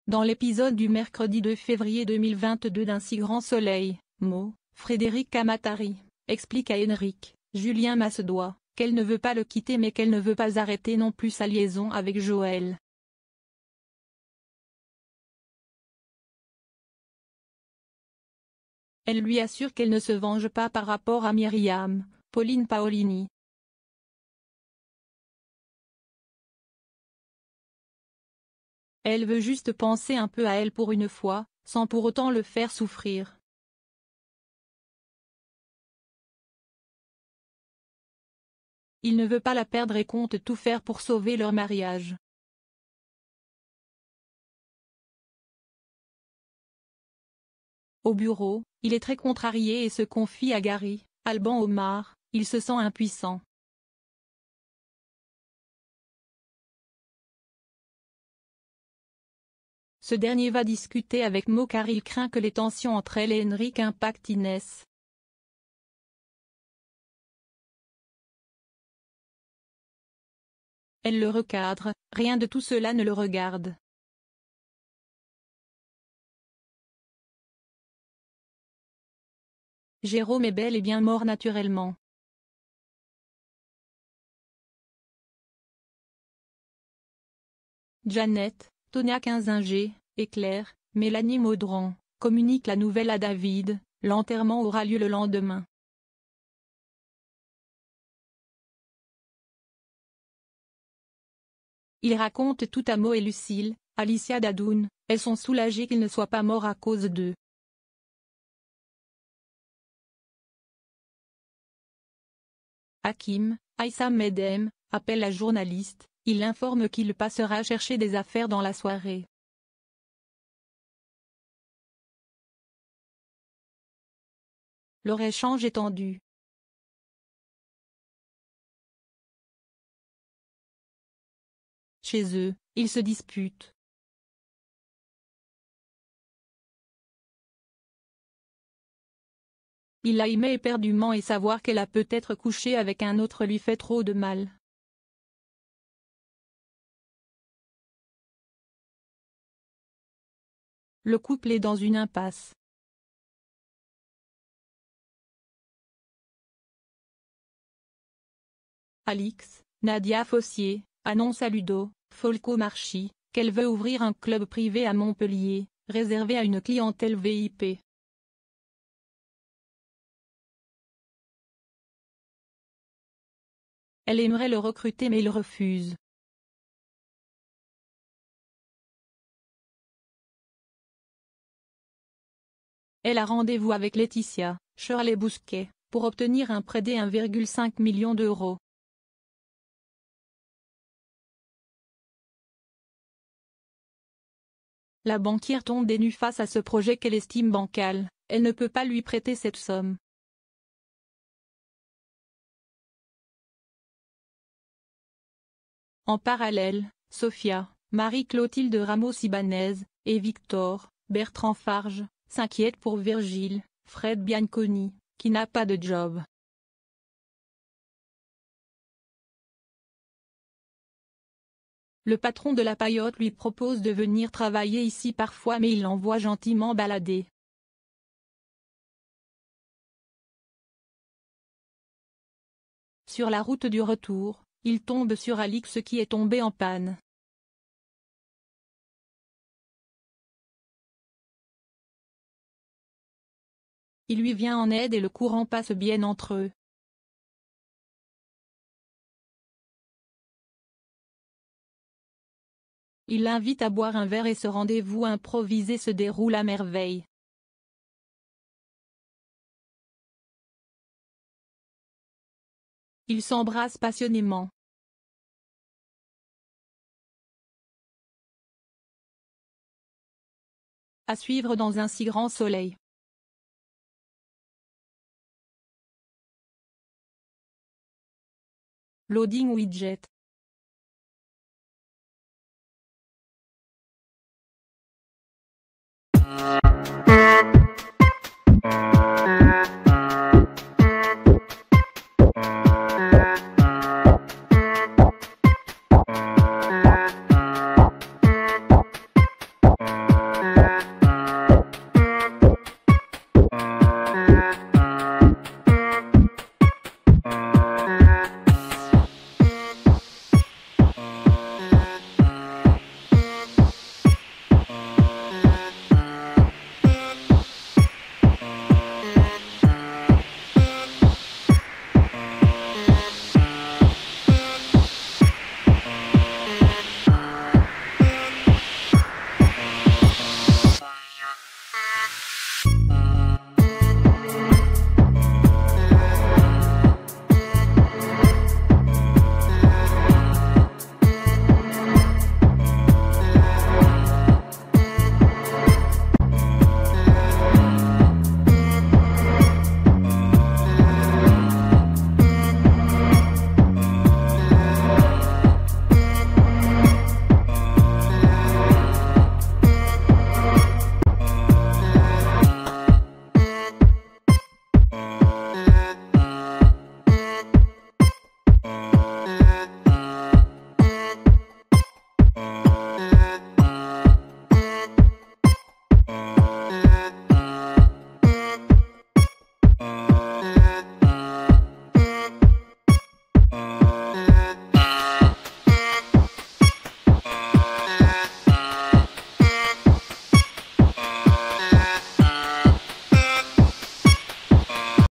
Dans l'épisode du mercredi 2 février 2022 d'Un si grand soleil, Frédéric Kamatari explique à Henrik, Julien Massedois, qu'elle ne veut pas le quitter mais qu'elle ne veut pas arrêter non plus sa liaison avec Joël. Elle lui assure qu'elle ne se venge pas par rapport à Myriam, Pauline Paolini. Elle veut juste penser un peu à elle pour une fois, sans pour autant le faire souffrir. Il ne veut pas la perdre et compte tout faire pour sauver leur mariage. Au bureau, il est très contrarié et se confie à Gary, Alban Omar, il se sent impuissant. Ce dernier va discuter avec Mo car il craint que les tensions entre elle et Henrik impactent Inès. Elle le recadre, rien de tout cela ne le regarde. Jérôme est bel et bien mort naturellement. Janet, Tonia Kinzinger, et Claire, Mélanie Maudran, communiquent la nouvelle à David, l'enterrement aura lieu le lendemain. Il raconte tout à Mo et Lucille, Alicia Dadoun, elles sont soulagées qu'il ne soit pas mort à cause d'eux. Hakim, Aïssam Medem, appelle la journaliste, il l'informe qu'il passera chercher des affaires dans la soirée. Leur échange est tendu. Chez eux, ils se disputent. Il la aimait éperdument et savoir qu'elle a peut-être couché avec un autre lui fait trop de mal. Le couple est dans une impasse. Alix, Nadia Fossier, annonce à Ludo, Folco Marchi, qu'elle veut ouvrir un club privé à Montpellier, réservé à une clientèle VIP. Elle aimerait le recruter mais il refuse. Elle a rendez-vous avec Laetitia, Shirley Bousquet, pour obtenir un prêt de 1,5 million d'euros. La banquière tombe des nues face à ce projet qu'elle estime bancal, elle ne peut pas lui prêter cette somme. En parallèle, Sophia, Marie-Clotilde Ramos-Ibanez, et Victor, Bertrand Farge, s'inquiètent pour Virgile, Fred Bianconi, qui n'a pas de job. Le patron de la paillote lui propose de venir travailler ici parfois mais il l'envoie gentiment balader. Sur la route du retour, il tombe sur Alix qui est tombée en panne. Il lui vient en aide et le courant passe bien entre eux. Il l'invite à boire un verre et ce rendez-vous improvisé se déroule à merveille. Ils s'embrassent passionnément. À suivre dans Un si grand soleil. Loading widget.